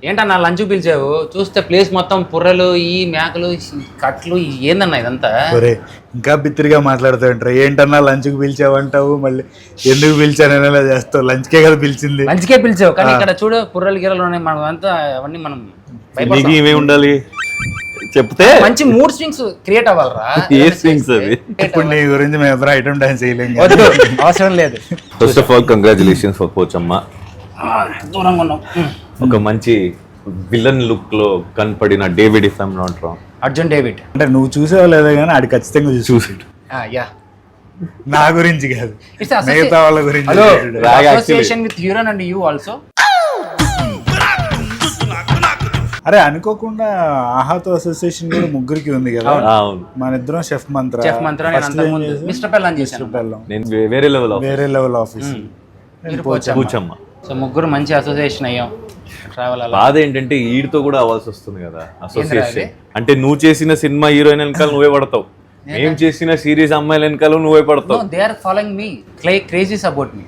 ఏంటన్నా లంచ్ పిలిచావు? చూస్తే ప్లేస్ మొత్తం పుర్రలు, ఈ మేకలు, కట్లు, ఏందన్నా ఇదంతా? ఇంకా బిత్తిరిగా మాట్లాడుతావు. ఏంటన్నా లంచ్కి పిలిచావంటావు, మళ్ళీ ఎందుకు పిలిచాననేలా చేస్తావు. లంచ్కే కదా పిలిచింది. లంచ్కే పిలిచావు, కానీ ఇక్కడ చూడు పుర్రలు గిర్రలు ఉన్నాయి. మనం అంతా అవన్నీ మనం ఇవే ఉండాలి చెప్తే మంచి మూడ్ స్వింగ్స్ క్రియేట్ అవ్వాలరా. ఏ స్వింగ్స్ అవి? ఇప్పుడు నీ గురించి మేము ఎవరు ఐటమ్ డాన్స్ చేయలేము. అవసరం లేదు. First of all congratulations for Pochamma. దూరంగా ఉన్నాం. ఒక మంచి విలన్ లుక్ లో కనపడిన David, if I'm not wrong, Arjun David. అంటే నువ్వు చూసావో లేదో కానీ ఆడు ఖచ్చితంగా చూసాడు. యా, నా గురించి కాదు, ఇట్స్ మిగతా వాళ్ళ గురించి. Hello, association with హీరోన్ and you also. అరే అనుకోకుండా ఆహాతో అసోసియేషన్ కూడా ముగ్గురికి ఉంది కదా. మన ఇద్దరం చెఫ్ మంత్ర, మిస్టర్ పెల్లాన్ చేశాను. నేను వేరే లెవెల్ ఆఫీస్ పోచమ్మ. సో ముగ్గురు మంచి అసోసియేషన్ అయ్యాం. ట్రావెల్ బాధ ఏంటంటే ఈడితో కూడా అవ్వాల్సి వస్తుంది కదా అసోసియేషన్. అంటే నువ్వు చేసిన సినిమా హీరోయిన్ వెనకాల నువ్వే పడతావు, మేము చేసిన సిరీస్ అమ్మాయిల వెనకాల నువ్వే పడతావు. They are following me, crazies about me.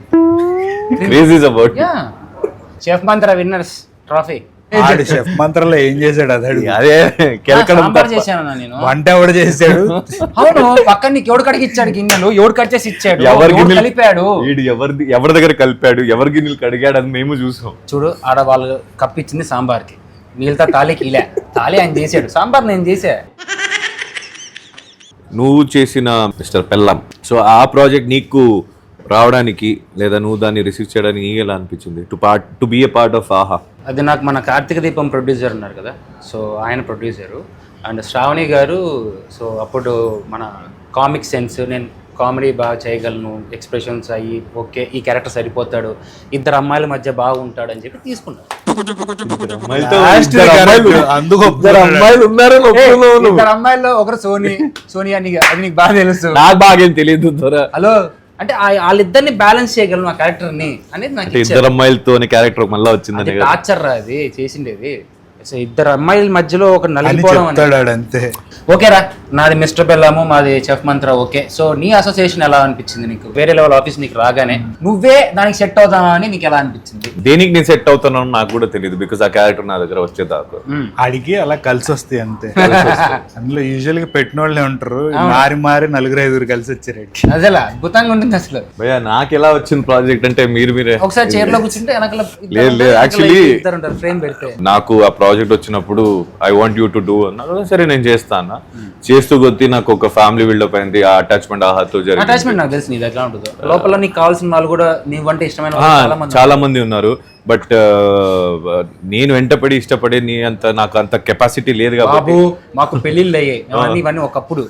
Crazies about chef Mantra winners trophy. Chef మంత్రలో ఏం చేశాడు? అదే చేశాను నేను. వంట ఎవడు చేశాడు? అవును, పక్కన నీకు ఎవడు కడిగి ఇచ్చాడు గిన్నెలు, ఎవడు కట్ చేసి ఇచ్చాడు, కలిపాడు, ఎవరి దగ్గర కలిపాడు, ఎవరి గిన్నెలు కడిగాడు అని మేము చూసాం. చూడు, ఆడ వాళ్ళు కప్పిచ్చింది సాంబార్కి, నీళ్ళతో తాళికి ఇలా తాళి ఆయన చేశాడు, సాంబార్ నేను చేసా. నువ్వు చేసిన మిస్టర్ పెల్లం, సో ఆ ప్రాజెక్ట్ నీకు రావడానికి లేదా నువ్వు దాన్ని రిసీవ్ చేయడానికి నీకు ఎలా అనిపించింది? To be a part of Aha. అది నాకు మన కార్తీక దీపం ప్రొడ్యూసర్ ఉన్నారు కదా, సో ఆయన ప్రొడ్యూసరు. అండ్ శ్రావణి గారు, సో అప్పుడు మన కామిక్ సెన్స్, నేను కామెడీ బాగా చేయగలను, ఎక్స్ప్రెషన్స్ అయ్యి ఓకే ఈ క్యారెక్టర్ సరిపోతాడు, ఇద్దరు అమ్మాయిల మధ్య బాగుంటాడు అని చెప్పి తీసుకున్నాను. ఇద్దరు అమ్మాయిల్లో ఒకరు సోనియా, అది నీకు బాగా తెలుసు. నాకు బాగా తెలియదు. హలో, అంటే వాళ్ళిద్దరిని బ్యాలెన్స్ చేయగలను ఆ క్యారెక్టర్ ని అనేది నాకు ఇద్దరు అమ్మాయిలతో క్యారెక్టర్ మళ్ళీ వచ్చింది. టార్చర్ రా అది చేసిండేది. సో ఇద్దరు అమ్మాయిల మధ్యలో ఒక నలిగిపోవడం అంతే. ఓకేరా, నాది మిస్టర్ బెల్లాము, మాది చెఫ్ మంత్ర. ఓకే, సో నీ అసోసియేషన్ ఎలా అనిపించింది నీకు? వేరే లెవెల్ ఆఫీస్ నీకు రాగానే నువ్వే దానికి సెట్ అవుతావా అని నీకు ఎలా అనిపించింది? దేనికి నేను సెట్ అవుతానో నాకు కూడా తెలియదు, బికాస్ ఆ క్యారెక్టర్ నా దగ్గర వచ్చేదాకా అడిగి అలా కలిసి వస్తాయి అంతే. అందులో యూజువల్ గా పెట్టిన వాళ్ళే ఉంటారు, మారి 4-5 కలిసి వచ్చారు. అసలు అద్భుతంగా ఉంటుంది అసలు. భయ్యా నాకు ఎలా వచ్చింది ప్రాజెక్ట్ అంటే మీరే ఒకసారి చైర్ లో కూర్చుంటే లేదు యాక్చువల్లీ ఫ్రేమ్ పెడితే నాకు ఆ ప్రాజెక్ట్ వచ్చినప్పుడు I want you to do అన్నారు. సరే నేను చేస్తాను. చేస్తూ కొద్ది నాకు ఒక ఫ్యామిలీ బిల్డప్ అయింది. ఆ అటాచ్మెంట్ ఆహాతో జరిగింది. అటాచ్మెంట్ నాకు తెలుసు నీది ఎట్లా ఉంటుందో. లోపల నీకు కావాల్సిన వాళ్ళు కూడా నీ వంట ఇష్టమైన చాలా మంది ఉన్నారు. బట్ నేను వెంటపడి ఇష్టపడే నీ అంత నాకు అంత కెపాసిటీ లేదు కాబట్టి. మాకు పెళ్లిళ్ళు అయ్యాయి ఇవన్నీ ఒకప్పుడు.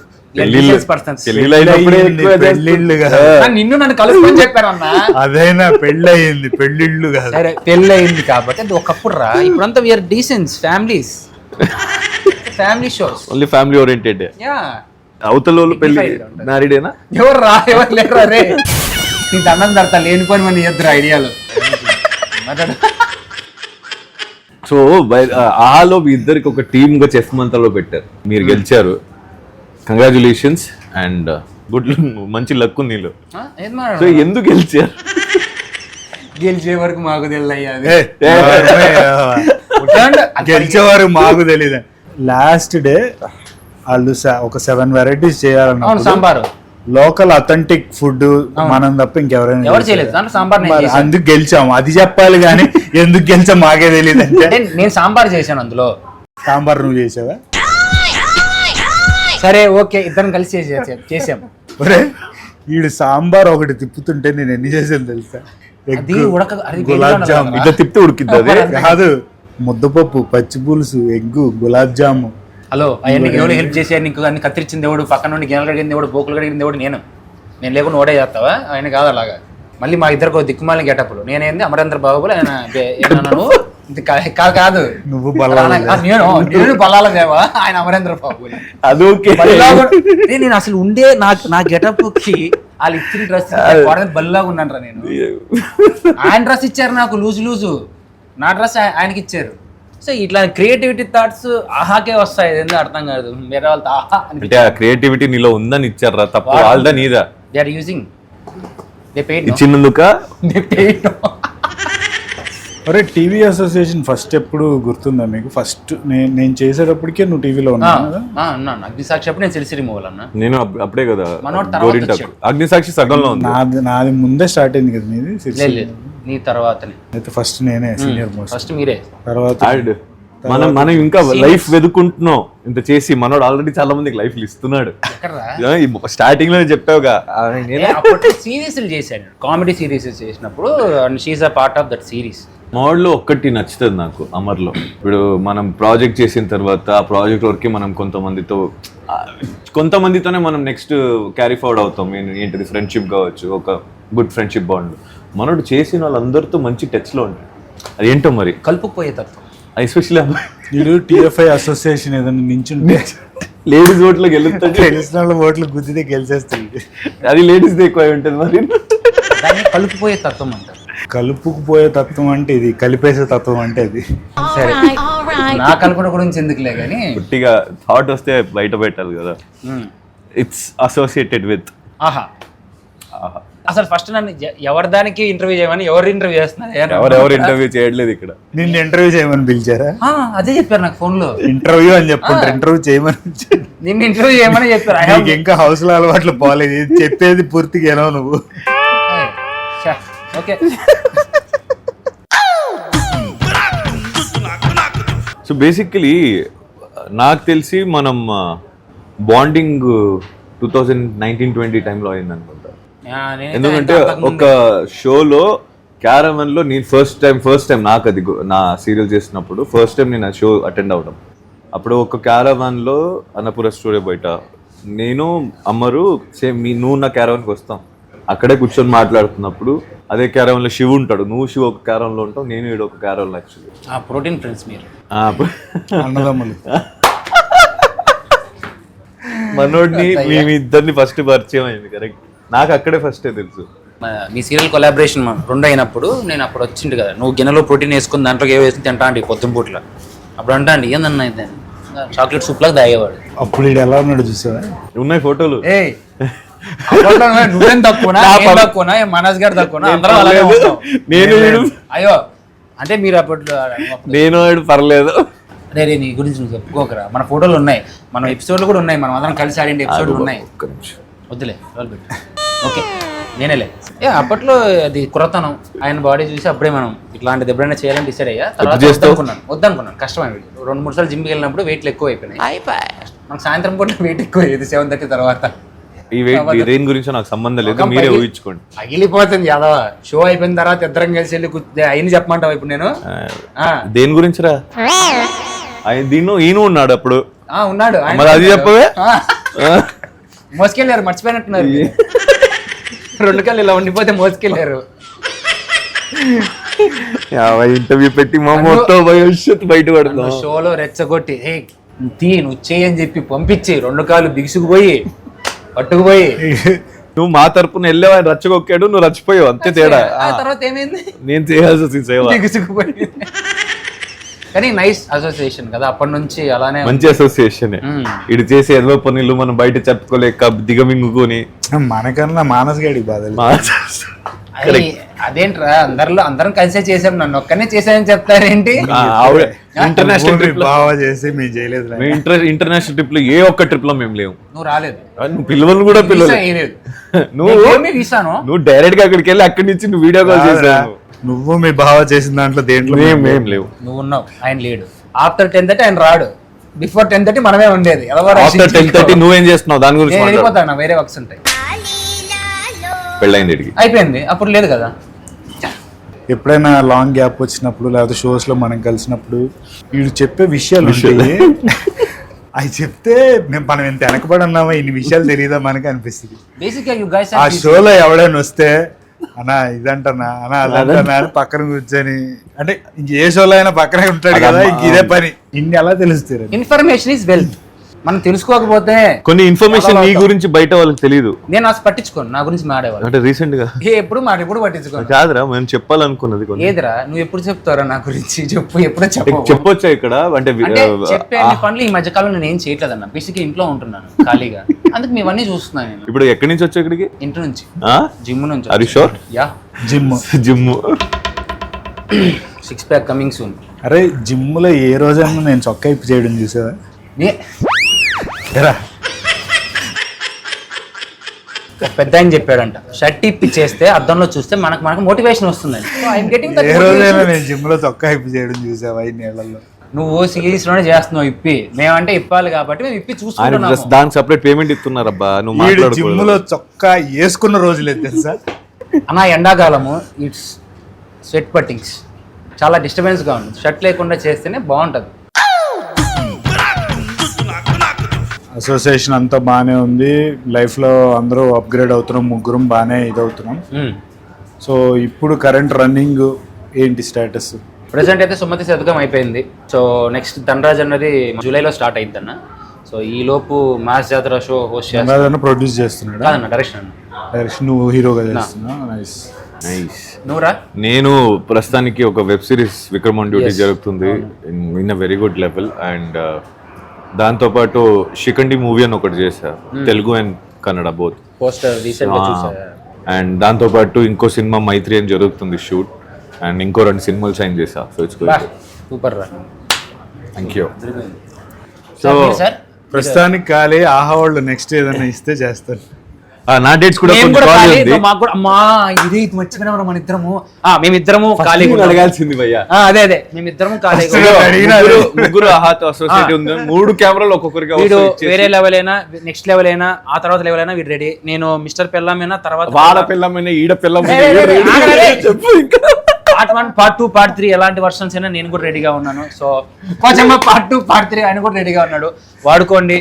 నిన్ను నన్ను కలుసుకొని చెప్పారన్నా. అదైనా పెళ్ళయింది, పెళ్ళిళ్ళు కాదు. సరే పెళ్ళయింది కాబట్టి అది ఒకప్పుడు రా. ఇప్పుడంతా we are decents family shows, only family oriented. అవతల వాళ్ళు పెళ్లి మ్యారీడేనా? ఎవరు రా, ఎవరు లేరు. అరే నీ దండం తడతా, లేనిపోని మంది ఇద్దరు ఐడియాలు. సో ఆలో మీ ఇద్దరికి ఒక టీమ్ గా చెఫ్ మంత్రలో పెట్టారు, మీరు గెలిచారు. కంగ్రాచులేషన్స్ అండ్ గుడ్ మంచి లక్ ఉంది నీళ్ళు. సో ఎందుకు గెలిచారు? గెలిచే వరకు మాకు తెలియదు, గెలిచే వరకు మాకు తెలియదు. లాస్ట్ డే వాళ్ళు ఒక 7 వెరైటీస్ చేయాలన్నా, సాంబార్ లోకల్ అథెంటిక్ ఫుడ్ మనం తప్ప ఇంకెవరైనా ఎవరు చేయలేదు. సాంబార్ అందుకు గెలిచాము, అది చెప్పాలి కానీ ఎందుకు గెలిచా మాకే తెలియదు. అంటే నేను సాంబార్ చేశాను, అందులో సాంబార్ నువ్వు చేసావా? సరే ఓకే, ఇద్దరం కలిసి చేసాం. వీడు సాంబార్ ఒకటి తిప్పుతుంటే నేను ఎన్ని చేసాను తెలుసా? గులాబ్ జామ్ ఇట్లా తిప్పితే ఉడికిద్ది కాదు, ముద్దపప్పు, పచ్చి పులుసు, ఎగ్గు, గులాబ్ జాము. హలో, అవన్నీ ఎవరు హెల్ప్ చేసి నీకు అన్ని కత్తిరించింది ఎవడు, పక్కన నుండి గిన్నెలు కడిగింది ఎవడు, బోకులు కడిగింది ఎవడు? నేను లేకుండా ఓడే చేస్తావా? ఆయన కాదు అలాగా. మళ్ళీ మా ఇద్దరికి దిక్కుమాలిన గెటప్పులు. నేనేంది అమరేంద్ర బాబులు, ఆయన కాదు నువ్వు నేను బల్లాల దేవా, ఆయన అమరేంద్ర బాబు. నేను అసలు ఉండే నా గెటప్ కి వాళ్ళు ఇచ్చిన డ్రెస్ బల్లాగా ఉన్నాను రా నేను. ఆయన డ్రెస్ ఇచ్చారు నాకు లూజు, నా డ్రెస్ ఆయనకి ఇచ్చారు. సో ఇట్లా క్రియేటివిటీ థాట్స్ ఆహాకే వస్తాయి, ఎందుకు అర్థం కాదు. వేరే వాళ్ళతో ఆహా అంటే ఆ క్రియేటివిటీ నీలో ఉందని ఇచ్చారా? తప్ప వాళ్ళదా నీదా? They are using, they paid ఇచ్చినందుక అరే టీవీ అసోసియేషన్ ఫస్ట్ ఎప్పుడు గుర్తుందా మీకు? ఫస్ట్ నేను చేసేటప్పటికే నువ్వు టీవీలో ఉన్నావు కదా? అన్నాను అగ్నిసాక్షి అప్పుడు నేను తెలిసి రిమూవల్ అన్నా. నేను అప్పుడే కదా మనోడు తర్వాత గోరింటాకు అగ్నిసాక్షి సగంలో ఉంది. నాది ముందే స్టార్ట్ అయింది కదా మీది? లేదు నీ తర్వాతనే. అయితే ఫస్ట్ నేనే సీనియర్ మోస్ట్. ఫస్ట్ మీరే. తర్వాత మనం ఇంకా లైఫ్ వెతుకుంటున్నాం ఇంత చేసి. మనోడు ఆల్రెడీ చాలా మందికి లైఫ్ ఇస్తున్నాడు. స్టార్టింగ్ లో చెప్పావుగా సిరీస్లు చేశాడు, కామెడీ సిరీస్ చేసినప్పుడు she's a part of that series. మావాడిలో ఒక్కటి నచ్చుతుంది నాకు అమర్లో. ఇప్పుడు మనం ప్రాజెక్ట్ చేసిన తర్వాత ఆ ప్రాజెక్ట్ వరకు మనం కొంతమందితోనే మనం నెక్స్ట్ క్యారీ ఫార్వర్డ్ అవుతాం. ఏంటిది ఫ్రెండ్షిప్ కావచ్చు, ఒక గుడ్ ఫ్రెండ్షిప్ బాండ్. మనోడు చేసిన వాళ్ళందరితో మంచి టచ్లో ఉంటాడు. అది ఏంటో మరి కలుపుకుపోయే తత్వం. ఎస్పెషల్లీ వీడు టీఎఫ్ఐ అసోసియేషన్ ఏదైనా నించుంటే లేడీస్ ఓట్లు గెలుస్తాడు, తెలిసిన వాళ్ళ ఓట్లు గుద్దితే గెలిచేస్తుంది. అది లేడీస్ ఎక్కువ ఉంటుంది మరి. దాన్ని కలుపుకుపోయే తత్వం అంటారు. కలుపుకుపోయే తత్వం అంటే ఇది, కలిపేసే తత్వం అంటే అది. సరే నా కల్పన గురించి ఎందుకులే కానీ పుట్టిగా థాట్ వస్తే బయట పెట్టాలి కదా. It's associated with. ఆహా అసలు ఫస్ట్ నన్ను ఎవరి దానికి ఇంటర్వ్యూ చేయమని ఎవరు ఇంటర్వ్యూ చేస్తున్నారు? ఎవరెవరు ఇంటర్వ్యూ చేయట్లేదు ఇక్కడ. నిన్ను ఇంటర్వ్యూ చేయమని పిలిచారా? అదే చెప్పారు నాకు ఫోన్ లో. ఇంటర్వ్యూ అని చెప్పుకుంటారు, ఇంటర్వ్యూ చేయమని. నిన్ను ఇంటర్వ్యూ చేయమని చెప్పారు. ఇంకా హౌస్ లో అలవాట్లు పోలేదు, చెప్పేది పూర్తిగా ఏనో నువ్వు. ఓకే సో బేసికలీ నాకు తెలిసి మనం బాండింగ్ 2019-20 టైంలో అయింది అనుకుంటా. ఎందుకంటే ఒక షోలో క్యారవన్ లో నేను ఫస్ట్ టైం నాకు అది నా సీరియల్ చేసినప్పుడు ఫస్ట్ టైం నేను ఆ షో అటెండ్ అవడం. అప్పుడు ఒక క్యారవాన్ లో అన్నపూర స్టూడియో బయట నేను అమ్మరు సేమ్ నువ్వు నా క్యారవాన్కి వస్తాం. అక్కడే కూర్చొని మాట్లాడుతున్నప్పుడు అదే క్యారవాన్ లో శివ ఉంటాడు, నువ్వు శివ ఒక క్యారవాన్ లో ఉంటావు, నేను ఈడు ఒక క్యారవాన్ లో. యాక్చువల్లీ ప్రోటీన్ ఫ్రెండ్స్ మీరు అన్నదమ్ములు. మనోడిని మేమిద్దరిని ఫస్ట్ పరిచయం అయింది. కరెక్ట్, నాకు అక్కడే ఫస్టే తెలుసు. మీ సీరియల్ కొలాబరేషన్ 2 అయినప్పుడు నేను అప్పుడు వచ్చిండు కదా, నువ్వు గిన్నెలో ప్రోటీన్ వేసుకుని దాంట్లో ఏ వేసుకుని తింటా అండి పొద్దున పూట్ల. అప్పుడు అంటా అండి ఏందన్నా అయితే చాక్లెట్ సూప్ లాగా తాగేవాడు. అప్పుడు ఇది ఎలా ఉన్నాడు చూసావా? ఉన్నాయి ఫోటోలు. నువ్వేం తక్కువనా తక్కువనా మనస్ గారు తక్కువనా? అందరం అలాగే ఉంటాం. అయ్యో అంటే మీరు అప్పట్లో నేను పర్లేదు. అరే నీ గురించి నువ్వు చెప్పుకోకరా, మన ఫోటోలు ఉన్నాయి, మన ఎపిసోడ్లు కూడా ఉన్నాయి, మనం అందరం కలిసి ఆడిన ఎపిసోడ్లు ఉన్నాయి. వద్దులే ఓకే నేనేలే. అప్పట్లో అది కుర్రతనం, ఆయన బాడీ చూసి అప్పుడే మనం ఇట్లాంటిది ఎప్పుడైనా చేయాలని డిసైడ్ అయ్యా. తర్వాత వద్దనుకున్నాను కష్టమైంది. 2-3 సార్లు జిమ్కి వెళ్ళినప్పుడు వెయిట్లు ఎక్కువ అయిపోయినాయి. మనకు సాయంత్రం పూట వెయిట్ ఎక్కువ అయ్యేది 7:30 తర్వాత. ఈ వెయిట్ దేని గురించి నాకు సంబంధం లేదు, మీరే ఊహించుకోండి. అగిలిపోతుంది యాదవ. షో అయిపోయిన తర్వాత ఇద్దరం కలిసి వెళ్ళి అయిన చెప్పమంటావు ఇప్పుడు నేను దేని గురించి రా? దీన్ని ఈయన ఉన్నాడు అప్పుడు. ఉన్నాడు అది చెప్పవే. మోసుకెళ్ళారు, మర్చిపోయినట్టున్నారు. 2 కళ్ళు ఇలా ఉండిపోతే మోసుకెళ్ళారు. ఇంటర్వ్యూ పెట్టి మా మొత్తం భవిష్యత్తు బయట పడుతున్నాం. షోలో రెచ్చగొట్టి నువ్వు చెయ్యి అని చెప్పి పంపించి 2 కాళ్ళు బిగుసుకుపోయి పట్టుకుపోయి నువ్వు మా తరపున వెళ్ళావు, ఆయన రచ్చగొక్కాడు, నువ్వు రచ్చిపోయావు, అంతే తేడా. తర్వాత ఏమైంది? నేను చేయాల్సి వచ్చింది సేవ. బిగుసుకుపోయి. కానీ నైస్ అసోసియేషన్ కదా అప్పటి నుంచి. అలానే మంచి అసోసియేషన్. ఇటు చేసే ఎన్నో పనులు మనం బయట చెప్పుకోలేక దిగమింగుకొని మనకన్నా మానస్ గాడి బాధలు. అదేంట్రా అందరం కలిసే చేసాం, నన్ను ఒక్కనే చేసానని చెప్తారేంటి? ఇంటర్నేషనల్ ట్రిప్ బాగా చేసి మేము చేయలేదు. ఇంటర్నేషనల్ ట్రిప్ లో ఏ ఒక్క ట్రిప్ లో మేము లేవు. నువ్వు రాలేదు, నువ్వు పిల్లలు కూడా పిల్లలు. నువ్వు డైరెక్ట్ గా అక్కడికి వెళ్ళి అక్కడి నుంచి నువ్వు వీడియో కాల్ చేసావు. నువ్వు మీ బావ చేసిన దాంట్లో దేంట్లో మేము లేవు. నువ్వు ఉన్నావు, ఆయన లేడు. ఆఫ్టర్ 10:30 ఆయన రాడు, బిఫోర్ 10:30 మనమే ఉండేది. ఆఫ్టర్ 10:30 నువ్వేం చేస్తున్నావు దాని గురించి? వెళ్ళిపోతాను, వేరే వర్క్స్ ఉంటాయి. పెళ్ళైంది, అయిపోయింది, అప్పుడు లేదు కదా. ఎప్పుడైనా లాంగ్ గ్యాప్ వచ్చినప్పుడు లేకపోతే షోస్ లో మనం కలిసినప్పుడు వీడు చెప్పే విషయాలు ఉంటాయి. అవి చెప్తే మనం ఎంత వెనకబడి ఉన్నామో ఇన్ని విషయాలు తెలియదా మనకి అనిపిస్తుంది. ఆ షోలో ఎవడైనా వస్తే అన్నా ఇదంటన్నా అన్నా అదంటన్నా అని పక్కన కూర్చొని, అంటే ఇంక ఏ షోలో అయినా పక్కనే ఉంటాడు కదా, ఇంక ఇదే పని. ఇన్ని ఎలా తెలుస్తారు? Information is wealth. మనం తెలుసుకోకపోతే కొన్ని ఇన్ఫర్మేషన్ నీ గురించి బయట వాళ్ళకి తెలియదు. నేను అసలు పట్టించుకోను, నా గురించి మాడేవాళ్ళు. అంటే రీసెంట్ గా ఎప్పుడు పట్టించుకోను. కాదురా మేము చెప్పాలనుకున్నది. ఏదిరా నువ్వు ఎప్పుడు చెప్తారా నా గురించి? ఎప్పుడు చెప్పొచ్చా ఇక్కడ? అంటే చెప్పే అన్ని పనులు ఈ మధ్య కాలంలో నేను ఏం చేయట్లేదన్న, బేసిక్ ఇంట్లో ఉంటున్నాను ఖాళీగా, అందుకు మీవన్నీ చూస్తున్నాను నేను. ఇప్పుడు ఎక్కడి నుంచి వచ్చావు ఇక్కడికి? ఇంటి నుంచి, జిమ్ నుంచి. Are you sure? Yeah, gym. Six pack coming soon. అరే జిమ్లో ఏ రోజైనా నేను చొక్కా ఇప్పి చేయడం చూసావా? పెద్ద ఆయన చెప్పాడంట, షర్ట్ ఇప్పి చేస్తే అద్దంలో చూస్తే మనకు మోటివేషన్ వస్తుందని. ఏ రోజైనా నేను జిమ్లో చొక్కా ఇప్పి చేయడం చూసావా ఈ నీళ్ళల్లో? నువ్వు సిరీస్ లోనే చేస్తున్నావు ఇప్పి, మేమంటే ఇప్పాలి కాబట్టి మేము ఇప్పి చూసుకుంటున్నాము. దానికి సెపరేట్ పేమెంట్ ఇస్తున్నారబ్బా. నువ్వు జిమ్లో చొక్కా వేసుకున్న రోజులేదు తెలుసా అన్న. ఎండాకాలము ఇట్స్ స్వెట్ పట్టింగ్స్ చాలా డిస్టర్బెన్స్గా ఉంటుంది. షర్ట్ లేకుండా చేస్తేనే బాగుంటుంది. అసోసియేషన్ అంతా బాగానే ఉంది. లైఫ్లో అందరూ అప్గ్రేడ్ అవుతున్నాం, ముగ్గురం బాగానే ఇదవుతున్నాం. సో ఇప్పుడు కరెంట్ రన్నింగ్ ఏంటి స్టేటస్? ప్రెసెంట్ అయితే సుమతి శతకం అయిపోయింది. సో నెక్స్ట్ ధనరాజ్ అన్నది జూలైలో స్టార్ట్ అయింది అన్న. సో ఈ లోపు మాస్ జాతర షో హోస్ట్ చేస్తాను. ప్రొడ్యూస్ చేస్తున్నాడు కాదన్న, డైరెక్షన్ నువ్వు హీరోగా చేస్తున్నావు. నైస్. నువ్వురా? నేను ప్రస్తుతానికి ఒక web series Vikram on duty జరుగుతుంది in a very good level. And దాంతోపాటు షికండి మూవీ అని ఒకటి చేశా, Telugu and Kannada both. Poster recent గా చూసా. అండ్ దాంతోపాటు ఇంకో సినిమా మైత్రి అని జరుగుతుంది షూట్. అండ్ ఇంకో 2 సినిమాలు సైన్ చేసా. So it's good. సూపర్ రా. Thank you. సో సార్ ప్రస్తుతానికి ఖాళీ. ఆహా వాళ్ళు నెక్స్ట్ ఏదైనా ఇస్తే చేస్తాను. నా డేట్స్ కూడా మేమిద్దరము అడగాల్సింది భయ్యా. అదే మేమిద్దరము ఖాళీ. ముగ్గురు ఆహాతో అసోసియేట్ ఉంది. 3 కెమెరాలు ఒక్కొక్కరికి. వీడు వేరే లెవెల్ అయినా, నెక్స్ట్ లెవెల్ అయినా, ఆ తర్వాత లెవెల్ అయినా వీడు రెడీ. నేను మిస్టర్ పిల్లమైనా, తర్వాత వాడ పిల్లమైనా, ఈడ పిల్లమైనా చెప్పు. ఇంకా పార్ట్ 1, పార్ట్ 2, పార్ట్ 3 ఎలాంటి వర్షన్స్ అయినా నేను కూడా రెడీగా ఉన్నాను. సో కొంచెం పార్ట్ 2, పార్ట్ 3 ఆయన కూడా రెడీగా ఉన్నాడు. వాడుకోండి,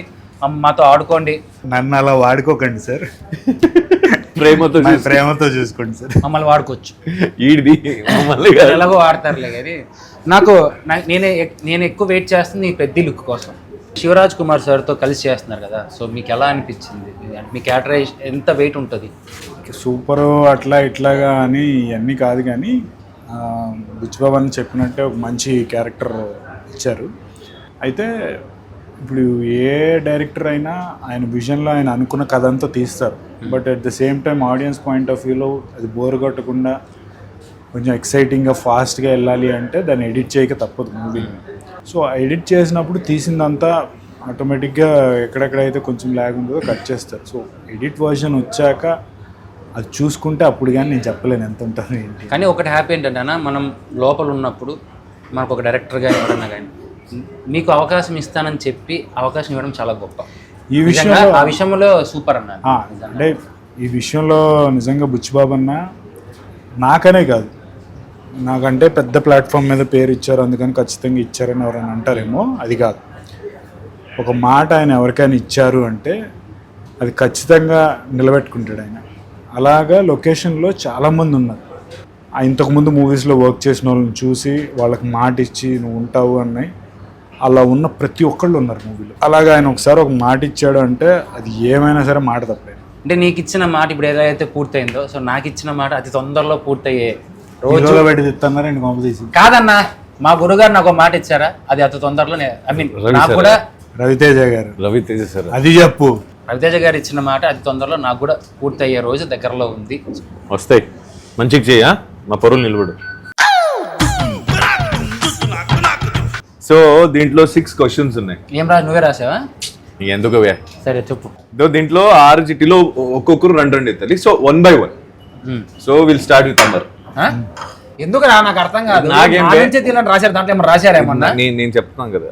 మాతో ఆడుకోండి. నన్ను అలా వాడుకోకండి సార్. ప్రేమతో చూసుకోండి సార్. మమ్మల్ని వాడుకోవచ్చు. ఈడిది ఎలాగో వాడతారులే. కానీ నేను ఎక్కువ వెయిట్ చేస్తుంది ఈ పెద్ద లుక్ కోసం. శివరాజ్ కుమార్ సార్తో కలిసి చేస్తున్నారు కదా, సో మీకు ఎలా అనిపించింది? మీ క్యారెక్టర్ ఎంత వెయిట్ ఉంటుంది? సూపర్ అట్లా ఇట్లాగా అని ఇవన్నీ కాదు, కానీ బుచ్చిబాబు అని చెప్పినట్టే ఒక మంచి క్యారెక్టర్ ఇచ్చారు. అయితే ఇప్పుడు ఏ డైరెక్టర్ అయినా ఆయన విజన్లో ఆయన అనుకున్న కథ అంతా తీస్తారు. But at the same time audience point of వ్యూలో అది బోర్ కొట్టకుండా కొంచెం ఎక్సైటింగ్గా ఫాస్ట్గా వెళ్ళాలి అంటే దాన్ని ఎడిట్ చేయక తప్పదు మూవీని. సో ఎడిట్ చేసినప్పుడు తీసిందంతా ఆటోమేటిక్గా ఎక్కడెక్కడైతే కొంచెం ల్యాగ్ ఉంటుందో కట్ చేస్తారు. సో ఎడిట్ వర్షన్ వచ్చాక అది చూసుకుంటే అప్పుడు కానీ నేను చెప్పలేను ఎంత ఉంటుంది ఏంటి. కానీ ఒకటి హ్యాపీ ఏంటంటే అన్న, మనం లోపల ఉన్నప్పుడు మనకు ఒక డైరెక్టర్గా ఎవరన్నా కానీ మీకు అవకాశం ఇస్తానని చెప్పి అవకాశం ఇవ్వడం చాలా గొప్ప. ఆ విషయంలో సూపర్ అన్న. అంటే ఈ విషయంలో నిజంగా బుచ్చిబాబు అన్న నాకనే కాదు, నాకంటే పెద్ద ప్లాట్ఫామ్ మీద పేరు ఇచ్చారు అందుకని ఖచ్చితంగా ఇచ్చారని ఎవరైనా అంటారేమో. అది కాదు, ఒక మాట ఆయన ఎవరికైనా ఇచ్చారు అంటే అది ఖచ్చితంగా నిలబెట్టుకుంటాడు ఆయన. అలాగా లొకేషన్లో చాలామంది ఉన్నారు. ఇంతకుముందు మూవీస్లో వర్క్ చేసిన వాళ్ళని చూసి వాళ్ళకి మాట ఇచ్చి నువ్వు ఉంటావు అన్నాయి. అలా ఉన్న ప్రతి ఒక్కళ్ళు ఉన్నారు మూవీలో. అలాగా ఆయన ఒకసారి ఒక మాట ఇచ్చాడు అంటే అది ఏమైనా సరే మాట తప్పలేదు. అంటే నీకు ఇచ్చిన మాట ఇప్పుడు ఏదైతే పూర్తయిందో, సో నాకు ఇచ్చిన మాట అతి తొందరలో పూర్తయ్యే రోజు పెట్టి తిన్నారండి కాంపిటీషన్. కాదన్నా, మా గురుగారు నాకు ఒక మాట ఇచ్చారా, అది అతి తొందరలో నాకు కూడా. రవితేజ గారు. రవితేజ సార్, అది చెప్పు. రవితేజ గారు ఇచ్చిన మాట అతి తొందరలో నాకు కూడా పూర్తయ్యే రోజు దగ్గరలో ఉంది. వస్తాయి, మంచిగా చెయ్యా, మా పరువులు నిలబడు. సో దీంట్లో 6 క్వశ్చన్స్ ఉన్నాయి. ఏం రా, నువ్వే రాసావా? ఎందుకు? సరే చెప్పు. దీంట్లో 6 చిట్టిలో ఒక్కొక్కరు 2 ఎత్తాలి. So 1 by 1. So will start with Amar. ఎందుకు రా, నాకు అర్థం కాదు. రాశారు, దాంట్లో ఏమన్నా రాశారేమన్నా? నేను చెప్తాను కదా.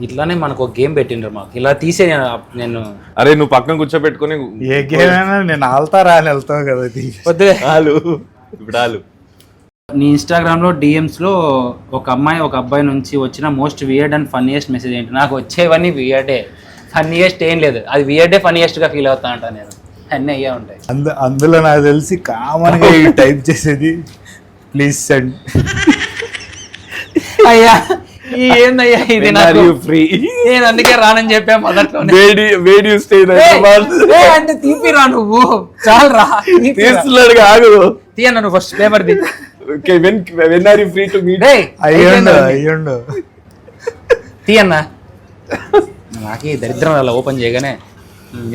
ఇట్లానే మనకు ఒక గేమ్ పెట్టిండ్రు మాకు, ఇలా తీసే నేను. అరే నువ్వు పక్కన కూర్చోబెట్టుకుని ఏ గేమ్ అయినా నేను ఆల్తారా అని వెళ్తావు కదా. వద్దులే. ఇప్పుడు నీ ఇన్స్టాగ్రామ్లో డిఎమ్స్లో ఒక అమ్మాయి ఒక అబ్బాయి నుంచి వచ్చిన most weird and funniest message ఏంటి? నాకు వచ్చేవన్నీ వియర్డే, ఫన్నీయెస్ట్ ఏం లేదు. అది వియర్డే ఫన్నీయెస్ట్గా ఫీల్ అవుతా అంట నేను. అన్నీ అయ్యే ఉంటాయి. అందులో నాకు తెలిసి కామన్గా టైప్ చేసేది ప్లీజ్ సెండ్. అయ్యా ఏందయ్యా ఇది, నాకు ఫ్రీ, నేను అందుకే రానని చెప్పా మొదట్లో. అంటే తీపిరా నువ్వు, చాలు రా ఆగు. తీయన్న నువ్వు ఫస్ట్ పేపర్ తీ. తీయన్నా, నాకే దరిద్రం అలా ఓపెన్ చేయగానే.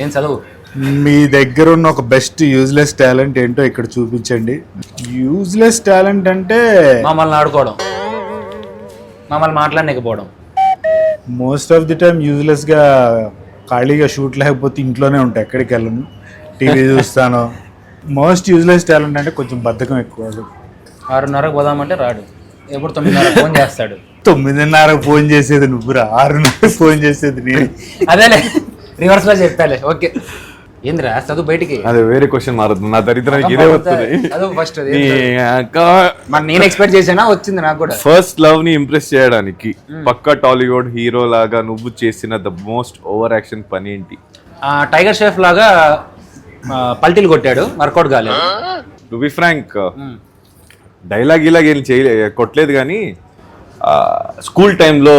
ఏం చదువు. మీ దగ్గర ఉన్న ఒక బెస్ట్ యూజ్లెస్ టాలెంట్ ఏంటో ఇక్కడ చూపించండి. యూజ్లెస్ టాలెంట్ అంటే మమ్మల్ని ఆడుకోవడం, మమ్మల్ని మాట్లాడలేకపోవడం. మోస్ట్ ఆఫ్ ది టైం యూజ్లెస్గా ఖాళీగా షూట్ లేకపోతే ఇంట్లోనే ఉంటాయి, ఎక్కడికి వెళ్ళను, టీవీ చూస్తాను. మోస్ట్ యూజ్లెస్ టాలెంట్ అంటే కొంచెం బద్ధకం ఎక్కువ. 6:30కు పోదామంటే రాడు, ఎప్పుడు 9:30 ఫోన్ చేస్తాడు. 9:30 ఫోన్ చేసేది నువ్వురా, 6:30 ఫోన్ చేసేది నేను. అదేలే రివర్స్ లో చెప్పాలే. ఓకే ఏంద్రా చదువు బయటికి, అదే వేరే క్వశ్చన్ మారుతుంది. నా దరిద్రానికి ఇదే వస్తుంది. చదువు ఫస్ట్. నేను ఎక్స్పెక్ట్ చేసానా, వచ్చింది నాకు కూడా. ఫస్ట్ లవ్ ని ఇంప్రెస్ చేయడానికి పక్కా టాలీవుడ్ హీరో లాగా నువ్వు చేసిన ద మోస్ట్ ఓవర్ యాక్షన్ పని ఏంటి? టైగర్ షెఫ్ లాగా పల్టీలు కొట్టాడు, వర్కౌట్ కాలేదు. టు బి ఫ్రాంక్, డైలాగ్ ఇలాగ ఏం కొట్టలేదు కానీ స్కూల్ టైంలో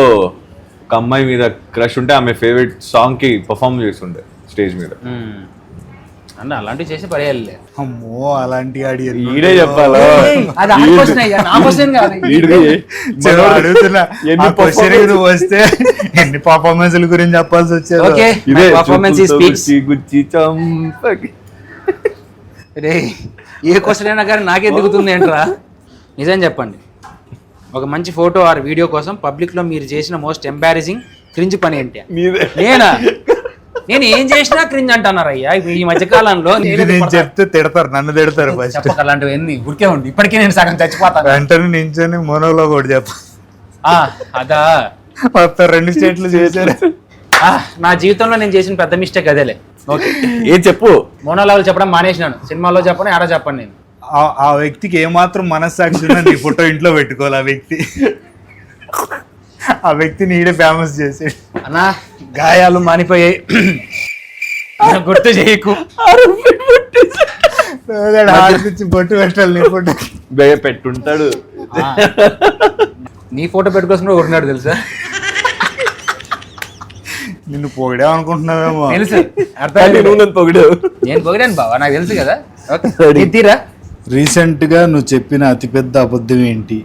ఒక అమ్మాయి మీద క్రష్ ఉంటే ఆమె ఫేవరెట్ సాంగ్ కి పర్ఫామ్ చేస్తుండే స్టేజ్ మీద. అంటే అలాంటివి చేసి పడేయాలి. అమ్మో అలాంటి అడిగారు, ఈడే చెప్పాలా? అది ఆ క్వశ్చన్ అయ్యా, నా క్వశ్చన్ కాదు. అడుగుతున్నా. నువ్వు వస్తే ఎన్ని పర్ఫార్మెన్స్ గురించి చెప్పాల్సి వచ్చేది. ఓకే పర్ఫార్మెన్స్ రే ఏ క్వశ్చన్ అయినా కానీ నాకే దిగుతుంది ఏంట్రా? నిజం చెప్పండి, ఒక మంచి ఫోటో ఆర్ వీడియో కోసం పబ్లిక్ లో మీరు చేసిన మోస్ట్ ఎంబారసింగ్ క్రింజ్ పని ఏంటి? నేనా? నేను ఏం చేసినా క్రింజ్ అంటున్నారు అయ్యా ఈ మధ్య కాలంలో. నేను చెప్తే తిడతారు, నన్ను తిడతారు. ఫస్ట్ అలాంటివి ఎన్ని ఉరికే ఉండి ఇప్పటికీ నేను సగం చచ్చిపోతాను. వెంటనే నించొని మోనోలో కూడా చెప్ప. అదా మొత్తం 2 స్టేట్లు చేశారు. నా జీవితంలో నేను చేసిన పెద్ద మిస్టేక్ అదేలే. ఓకే ఏం చెప్పు. మోనోలాగులు చెప్పడం మానేసినాను, సినిమాలో చెప్పను, ఆడ చెప్పను. నేను ఆ వ్యక్తికి ఏమాత్రం మనస్సాక్షి ఉన్నా నీ ఫోటో ఇంట్లో పెట్టుకోవాలి. ఆ వ్యక్తిని ఈడే ఫేమస్ చేసాడు. అన్నా గాయాలు మానిపోయాయి, గుర్తు చేయకు. బొట్టు పెట్టాలి నీ ఫోటో. పెట్టుంటాడు. నీ ఫోటో పెట్టుకోసం కూడా ఉన్నాడు తెలుసా? నిన్ను పొగిడే అనుకుంటున్నావేమో. తెలుసు, పొగిడావు. నేను పొగిడాను బావా, నాకు తెలుసు కదా. తీరా రీసెంట్ గా నువ్వు చెప్పిన అతిపెద్ద అబద్ధం ఏంటి?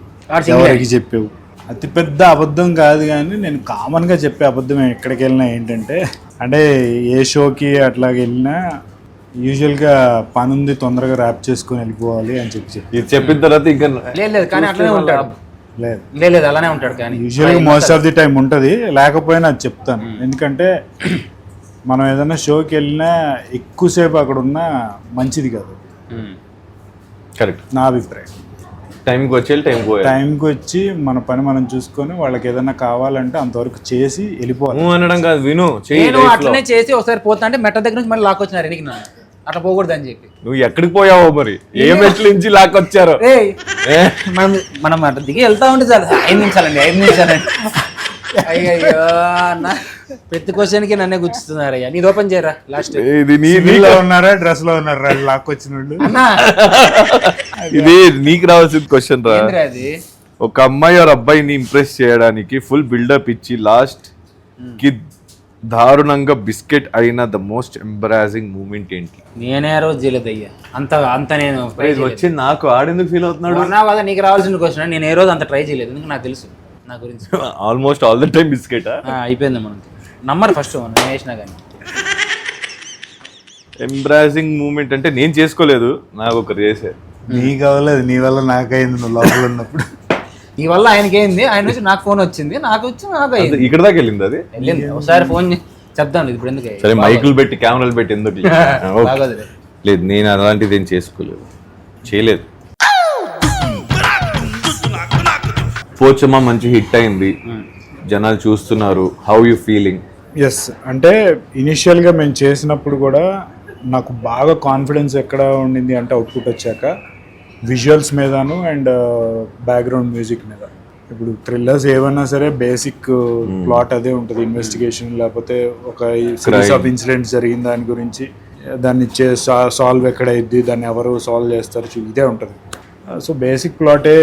ఎవరికి చెప్పావు? అతిపెద్ద అబద్ధం కాదు కానీ నేను కామన్ గా చెప్పే అబద్ధం ఎక్కడికి వెళ్ళినా ఏంటంటే, అంటే ఏ షోకి అట్లాగ వెళ్ళినా యూజువల్ గా పని ఉంది తొందరగా ర్యాప్ చేసుకుని వెళ్ళిపోవాలి అని ఇది చెప్పిన తర్వాత ఇంకా లేదు కానీ అట్లనే ఉంటాడు. లేదు అలానే ఉంటాడు కానీ యూజువల్ గా మోస్ట్ ఆఫ్ ది టైం ఉంటది. లేకపోయినా అది చెప్తాను, ఎందుకంటే మనం ఏదైనా షోకి వెళ్ళినా ఎక్కువసేపు అక్కడ ఉన్నా మంచిది కాదు. కరెక్ట్, నా అభిప్రాయం. టైంకి వచ్చి మన పని మనం చూసుకొని వాళ్ళకి ఏదైనా కావాలంటే అంతవరకు చేసి వెళ్ళిపోవాలి. అనడం కాదు, విను. నేను అట్లనే చేసి ఒకసారి పోతా అంటే మెట్ట దగ్గర నుంచి మళ్ళీ లాక్కొచ్చినారు ఎనికి, నన్ను అట్లా పోకూడదు అని చెప్పి. నువ్వు ఎక్కడికి పోయావో మరి, ఏ మెట్ల నుంచి లాక్కొచ్చారో. మనం అట్లా దిగి వెళ్తా ఉంటే చాలు, 5 నిమిషాలండి 5 నిమిషాలండి. అయ్యో అన్న ప్రతి క్వశ్చన్ కి నన్నే గుర్తున్నారు. అయ్యా నీది ఓపెన్ చేయరా. లాస్ట్ ఉన్నారా డ్రెస్ లో ఉన్నారా లాక్కొచ్చిన వాళ్ళు? ఇది నీకు రావాల్సిన క్వశ్చన్ రా. అది ఒక అమ్మాయి ఆర్ అబ్బాయిని ఇంప్రెస్ చేయడానికి ఫుల్ బిల్డప్ ఇచ్చి లాస్ట్ కి దారుణంగా బిస్కెట్ అయిన ద మోస్ట్ ఎంబరాసింగ్ మూమెంట్ ఏంటి? నేనే రోజు చేయలేదు అయ్యా, అంత నేను వచ్చింది నాకు. ఆడెందుకు ఫీల్ అవుతున్నాడు? నా వల్ల నీకు రావాల్సిన క్వశ్చన్. నేను ఏ రోజు అంత ట్రై చేయలేదు, ఎందుకు నాకు తెలుసు నా గురించి. Almost all the time biscuit అయిపోయింది. మనం నమ్మరు ఫస్ట్ నేను వేసినా కానీ. ఎంబరాసింగ్ మూమెంట్ అంటే నేను చేసుకోలేదు, నాకు ఒకరు చేశారు. నీకు అవ్వలేదు, నీ వల్ల నాకైంది. నువ్వు లోపల ఉన్నప్పుడు నీ వల్ల ఆయనకి అయింది, ఆయన నుంచి నాకు ఫోన్ వచ్చింది, నాకు వచ్చి నాకు అయింది. ఇక్కడ దాకా వెళ్ళింది అది. వెళ్ళింది ఒకసారి ఫోన్ చెప్తాను ఇప్పుడు ఎందుకు. సరే మైకులు పెట్టి కెమెరాలు పెట్టి ఎందుకు లేదు. నేను అలాంటిది ఏం చేసుకోలేదు, చేయలేదు. పోచమ్మ మంచి హిట్ అయింది, జనాలు చూస్తున్నారు. How you feeling? ఎస్, అంటే ఇనిషియల్గా మేము చేసినప్పుడు కూడా నాకు బాగా కాన్ఫిడెన్స్ ఎక్కడ ఉండింది అంటే అవుట్పుట్ వచ్చాక విజువల్స్ మీదను అండ్ బ్యాక్గ్రౌండ్ మ్యూజిక్ మీద. ఇప్పుడు థ్రిల్లర్స్ ఏవైనా సరే బేసిక్ ప్లాట్ అదే ఉంటుంది, ఇన్వెస్టిగేషన్ లేకపోతే ఒక సిరీస్ ఆఫ్ ఇన్సిడెంట్స్ జరిగిన దాని గురించి, దాన్ని సాల్వ్ ఎక్కడ అయింది, దాన్ని ఎవరు సాల్వ్ చేస్తారు, ఇదే ఉంటుంది. సో బేసిక్ ప్లాటే.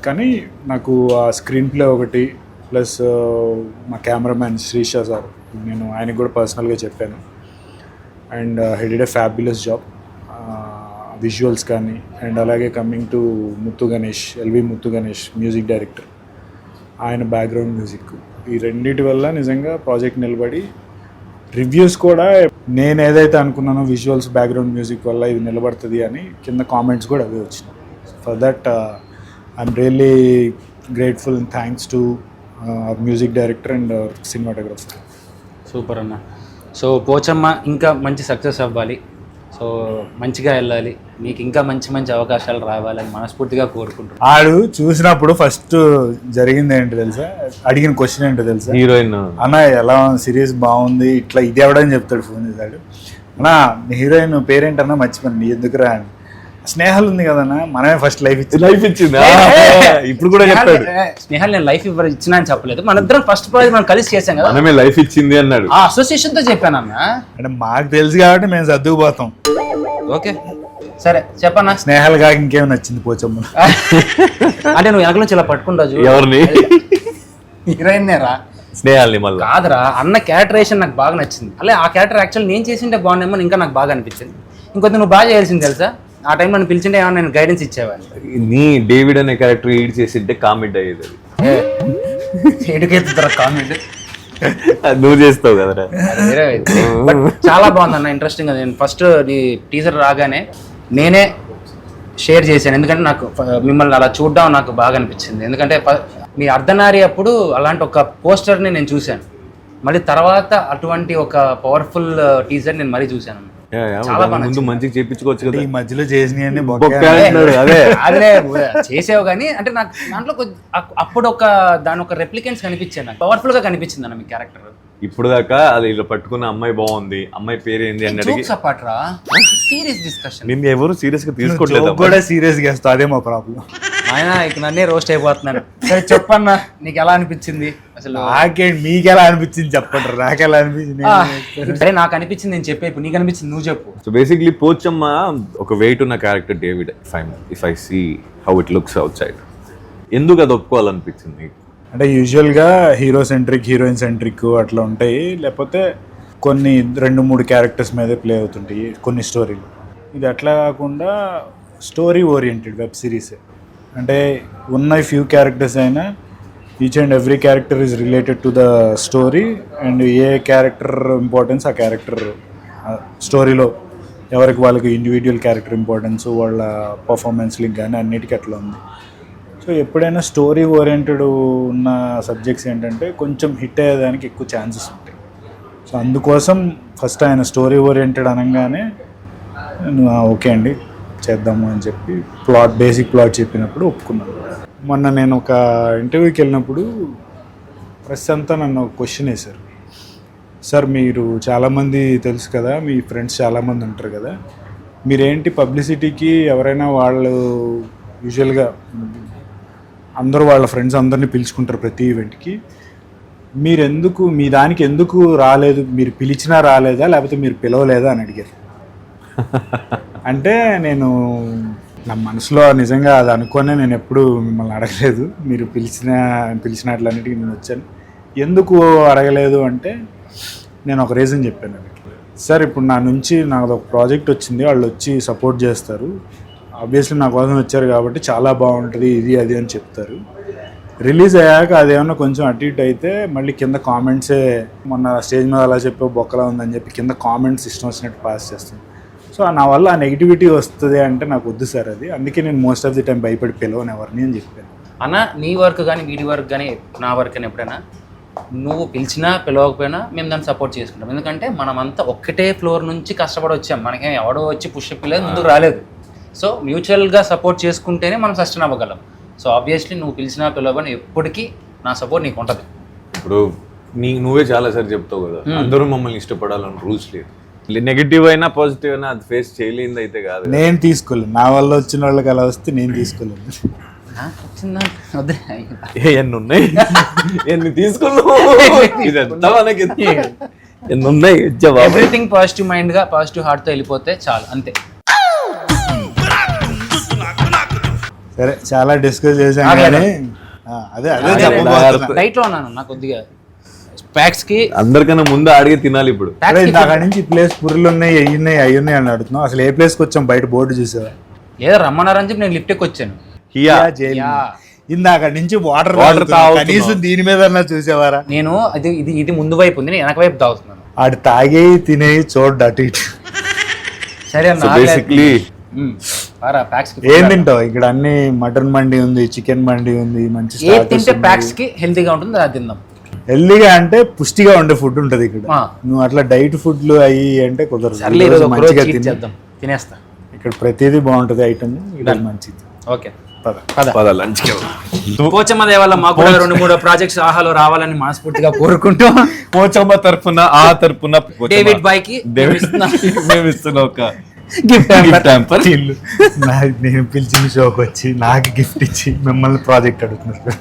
కానీ నాకు ఆ స్క్రీన్ ప్లే ఒకటి ప్లస్ మా కెమెరామ్యాన్ శ్రీషా సార్, నేను ఆయనకు కూడా పర్సనల్గా చెప్పాను. And he did a fabulous job visuals కానీ. అండ్ అలాగే coming to Muthu Ganesh, LV Muthu Ganesh music director, ఆయన బ్యాక్గ్రౌండ్ మ్యూజిక్, ఈ రెండింటి వల్ల నిజంగా ప్రాజెక్ట్ నిలబడి రివ్యూస్ కూడా నేను ఏదైతే అనుకున్నానో విజువల్స్ బ్యాక్గ్రౌండ్ మ్యూజిక్ వల్ల ఇది నిలబడుతుంది అని కింద కామెంట్స్ కూడా అవే వచ్చినాయి. For that I'm really grateful and thanks to music director and cinematographer. Super అన్న. సో పోచమ్మ ఇంకా మంచి సక్సెస్ అవ్వాలి, సో మంచిగా వెళ్ళాలి, మీకు ఇంకా మంచి మంచి అవకాశాలు రావాలని మనస్ఫూర్తిగా కోరుకుంటున్నాను. ఆడు చూసినప్పుడు ఫస్ట్ జరిగింది ఏంటో తెలుసా, అడిగిన క్వశ్చన్ ఏంటో తెలుసా, హీరోయిన్ అన్న ఎలా సిరీస్ బాగుంది ఇట్లా ఇది ఎవడని చెప్తాడు ఫోన్ చేశాడు. అన్నా హీరోయిన్ పేరేంటన్నా మర్చిపోయింది, ఎందుకురా అని. స్నేహాలు ఉంది కదన్నా, మనమే ఫస్ట్ లైఫ్ ఇచ్చింది ఇప్పుడు కూడా చెప్తాడు. స్నేహాలు నేను లైఫ్ ఇచ్చిన అని చెప్పలేదు, మన ఇద్దరం ఫస్ట్ ప్రాజెక్ట్ మనం కలిసి చేసాం కదా, మనమే లైఫ్ ఇచ్చింది అన్నాడు. ఆ అసోసియేషన్ తో చెప్పానన్న. అంటే మాకు తెలుసు కాబట్టి మేము సర్దుకుపోతాం. ఓకే సరే చెప్పన్నా. స్నేహాలు కాక ఇంకేం నచ్చింది పోచమ్మ? అంటే నువ్వు వెనక నుంచి ఇలా పట్టుకుంటావు ఎవరిని? హీరోయిన్ నేరా స్నేహాల్ని మళ్ళీ కాదురా, అన్న క్యారెక్టరేషన్ నాకు బాగా నచ్చింది. అలా ఆ క్యారెక్టర్ యాక్చువల్ నేను చేసింటే బాగుండేమో ఇంకా నాకు బాగా అనిపించింది. ఇంకొంత నువ్వు బాగా చేయాల్సింది తెలుసా, ఆ టైం నన్ను పిలిచింటే ఏమన్నా నేను గైడెన్స్ ఇచ్చేవాడిని. నీ డేవిడ్ అనే క్యారెక్టర్ ఈడ్ చేసింటే కామెంట్ అయ్యేది. ఎడుకెత్తుతారా కామెంట్, అది నువ్వు చేస్తావు కదరా. బట్ చాలా బాగుంది అన్న, ఇంట్రెస్టింగ్. నేను ఫస్ట్ నీ టీజర్ రాగానే నేనే షేర్ చేశాను, ఎందుకంటే నాకు మిమ్మల్ని అలా చూడడం నాకు బాగా అనిపించింది. ఎందుకంటే మీ అర్ధనారి అప్పుడు అలాంటి ఒక పోస్టర్ని నేను చూశాను, మళ్ళీ తర్వాత అటువంటి ఒక పవర్ఫుల్ టీజర్ నేను మరీ చూశాను. చాలా బాగా ముందు మంచిగా చేయించుకోవచ్చు కదా. ఈ మధ్యలో చేసినవన్నీ అదే చేసావు కానీ అంటే నాకు దాంట్లో అప్పుడు దాని ఒక రెప్లికెంట్స్ కనిపించాయి, నాకు పవర్ఫుల్ గా కనిపించింది అన్న మీ క్యారెక్టర్. ఇప్పుడు దాకా అది ఇలా పట్టుకున్న అమ్మాయి బాగుంది, అమ్మాయి పేరు ఏంది అని అడిగి సీరియస్ డిస్కషన్. నిన్ను ఎవరు సీరియస్ గా తీసుకోవట్లేదు. కూడా సీరియస్ గా వేస్తా, అదే మా ప్రాబ్లం. ఆయన ఇక నన్నే రోస్ట్ అయిపోతున్నాను. సరే చెప్పన్నా, నీకు ఎలా అనిపించింది అసలు? మీకు ఎలా అనిపించింది చెప్పండి, నాకు ఎలా అనిపించింది. సరే నాకు అనిపించింది నేను చెప్పే, ఇప్పుడు నీకు అనిపించింది నువ్వు చెప్పు. సో బేసిక్లీ పోచమ్మ ఒక వెయిట్ ఉన్న character David. If I see how it looks outside, ఎందుకు అది ఒప్పుకోవాలనిపించింది? అంటే యూజువల్గా హీరో సెంట్రిక్ హీరోయిన్ సెంట్రిక్ అట్లా ఉంటాయి, లేకపోతే కొన్ని 2-3 క్యారెక్టర్స్ మీదే ప్లే అవుతుంటాయి కొన్ని స్టోరీలు. ఇది అట్లా కాకుండా స్టోరీ ఓరియంటెడ్ వెబ్ సిరీసే. అంటే ఉన్న ఫ్యూ క్యారెక్టర్స్ అయినా each and every character is related to the story, and A character importance ఆ క్యారెక్టర్ స్టోరీలో ఎవరికి వాళ్ళకి ఇండివిజువల్ క్యారెక్టర్ ఇంపార్టెన్స్, వాళ్ళ పర్ఫార్మెన్స్ లింక్ కానీ అన్నిటికీ అట్లా ఉంది. సో ఎప్పుడైనా స్టోరీ ఓరియంటెడ్ ఉన్న సబ్జెక్ట్స్ ఏంటంటే కొంచెం హిట్ అయ్యేదానికి ఎక్కువ ఛాన్సెస్ ఉంటాయి. సో అందుకోసం ఫస్ట్ ఆయన స్టోరీ ఓరియంటెడ్ అనగానే ఓకే అండి చేద్దాము అని చెప్పి బేసిక్ ప్లాట్ చెప్పినప్పుడు ఒప్పుకున్నాను. మొన్న నేను ఒక ఇంటర్వ్యూకి వెళ్ళినప్పుడు ప్రెస్ అంతా నన్ను ఒక క్వశ్చన్ వేశారు, సార్ మీరు చాలామంది తెలుసు కదా, మీ ఫ్రెండ్స్ చాలామంది ఉంటారు కదా, మీరేంటి పబ్లిసిటీకి ఎవరైనా వాళ్ళు యూజువల్గా అందరూ వాళ్ళ ఫ్రెండ్స్ అందరినీ పిలుచుకుంటారు ప్రతి ఈవెంట్కి, మీరెందుకు మీ దానికి ఎందుకు రాలేదు, మీరు పిలిచినా రాలేదా లేకపోతే మీరు పిలవలేదా అని అడిగారు. అంటే నేను నా మనసులో నిజంగా అది అనుకోనే నేను ఎప్పుడు మిమ్మల్ని అడగలేదు, మీరు పిలిచినట్లన్నిటికీ నేను వచ్చాను. ఎందుకు అడగలేదు అంటే నేను ఒక రీజన్ చెప్పాను. సార్ ఇప్పుడు నా నుంచి నాకు ఒక ప్రాజెక్ట్ వచ్చింది, వాళ్ళు వచ్చి సపోర్ట్ చేస్తారు, ఆబ్వియస్లీ నా కోసం వచ్చారు కాబట్టి చాలా బాగుంటుంది ఇది అది అని చెప్తారు. రిలీజ్ అయ్యాక అదేమన్నా కొంచెం అటు ఇటు అయితే మళ్ళీ కింద కామెంట్సే, మొన్న స్టేజ్ మీద అలా చెప్పే బొక్కలా ఉందని చెప్పి కింద కామెంట్స్ ఇష్టం వచ్చినట్టు పాస్ చేస్తాను. సో నా వల్ల ఆ నెగిటివిటీ వస్తుంది అంటే నాకు వద్దు సార్ అది, అందుకే నేను మోస్ట్ ఆఫ్ ది టైం భయపడి పిలవను ఎవరిని అని చెప్పాను. అన్న నీ వర్క్ కానీ వీడి వర్క్ కానీ నా వర్క్ కానీ ఎప్పుడైనా నువ్వు పిలిచినా పిలవకపోయినా మేము దాన్ని సపోర్ట్ చేసుకుంటాం, ఎందుకంటే మనమంతా ఒక్కటే ఫ్లోర్ నుంచి కష్టపడి వచ్చాం, మనకేం ఎవడో వచ్చి పుష్ లేదు ముందుకు రాలేదు. సో మ్యూచువల్గా సపోర్ట్ చేసుకుంటేనే మనం సస్టైన్ అవ్వగలం. సో ఆబ్వియస్లీ నువ్వు పిలిచినా పిలవని ఎప్పటికీ నా సపోర్ట్ నీకు ఉంటుంది. ఇప్పుడు నువ్వే చాలాసార్లు చెప్తావు కదా, అందరూ మమ్మల్ని ఇష్టపడాలని రూల్స్ లేదు, నెగిటివ్ అయినా పాజిటివ్ అయినా అది ఫేస్ చేయలేనిది అయితే కాదు. నేను తీసుకోలేదు, నా వల్ల వచ్చిన వాళ్ళకి అలా వస్తే నేను తీసుకోలేదు. ఎన్ని ఉన్నాయి ఎన్ని తీసుకున్నావు, ఎన్ని ఉన్నాయి, ఎవ్రీథింగ్ పాజిటివ్ మైండ్గా పాజిటివ్ హార్ట్తో వెళ్ళిపోతే చాలు, అంతే. సరే చాలా డిస్కస్ చేశాను కానీ అదే డైట్ లో ఉన్నాను, నాకు కొద్దిగా ప్యాక్స్ కి అందరికన్నా ముందు అడిగి తినాలి. ఇప్పుడు అక్కడ నుంచి ఈ ప్లేస్ పుర్రెలు ఉన్నాయి అవి ఉన్నాయి అని అడుగుతున్నావు, అసలు ఏ ప్లేస్కి వచ్చాం బయట బోర్డు చూసావా? ఏదో రమ్మన్నారని చెప్పి నేను లిఫ్ట్కి వచ్చాను. ఇందాక నుంచి వాటర్ కనీసం దీని మీద చూసేవారా? నేను ఇది ముందు వైపు ఉంది, నేను వెనక వైపు తాగుతున్నాను. ఆడు తాగే తినే చూడు అటు ఇటు. సరే సో అన్న బేసిక్లీ ప్యాక్స్ ఏం తింటావు ఇక్కడ? అన్ని మటన్ మండి ఉంది, చికెన్ మండి ఉంది, మంచి ఏ తింటే ప్యాక్స్ కి హెల్తీగా ఉంటుంది అది తిందాం. హెల్దీగా అంటే పుష్టిగా ఉండే ఫుడ్ ఉంటది ఇక్కడ. ఆ. నువ్వు అట్లా డైట్ ఫుడ్లు అయ్యి అంటే కుదరదు. సర్లే ఈరోజు ఈరోజు ఒక రోజు మంచిగా cheat తిని చేద్దాం, తినేస్తా. ఇక్కడ ప్రతిదీ బాగుంటది ఐటమ్, ఇక్కడ మంచిది. ఓకే పద. పద లంచ్కి పోచమ్మ దేవ వల్ల మాకు కూడా 2-3 ప్రాజెక్ట్స్ ఆహాలో రావాలని మనస్ఫూర్తిగా కోరుకుంటూ పోచమ్మ తరఫున డేవిడ్ బాయ్ కి మేము ఇస్తున్న ఒక గిఫ్ట్ వీళ్ళు నేను పిలిచిన షోకి వచ్చి నాకు గిఫ్ట్ ఇచ్చి మిమ్మల్ని ప్రాజెక్ట్ అడుగుతున్నారు.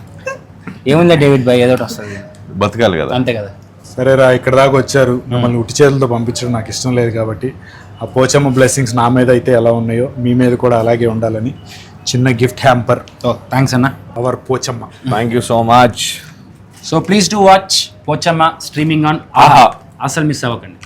ఏముందా డేవిడ్ బాయ్, ఏదో ఒకటి వస్తుంది బతకాలి కదా. అంతే కదా. సరేరా, ఇక్కడ దాకా వచ్చారు, మిమ్మల్ని ఉట్టి చేతులతో పంపించడం నాకు ఇష్టం లేదు కాబట్టి ఆ పోచమ్మ బ్లెస్సింగ్స్ నా మీద అయితే ఎలా ఉన్నాయో మీ మీద కూడా అలాగే ఉండాలని చిన్న గిఫ్ట్ హ్యాంపర్. థ్యాంక్స్ అన్న. Our Pochamma. Thank you so much. So please do watch Pochamma streaming on Aha. అసలు మిస్ అవ్వకండి.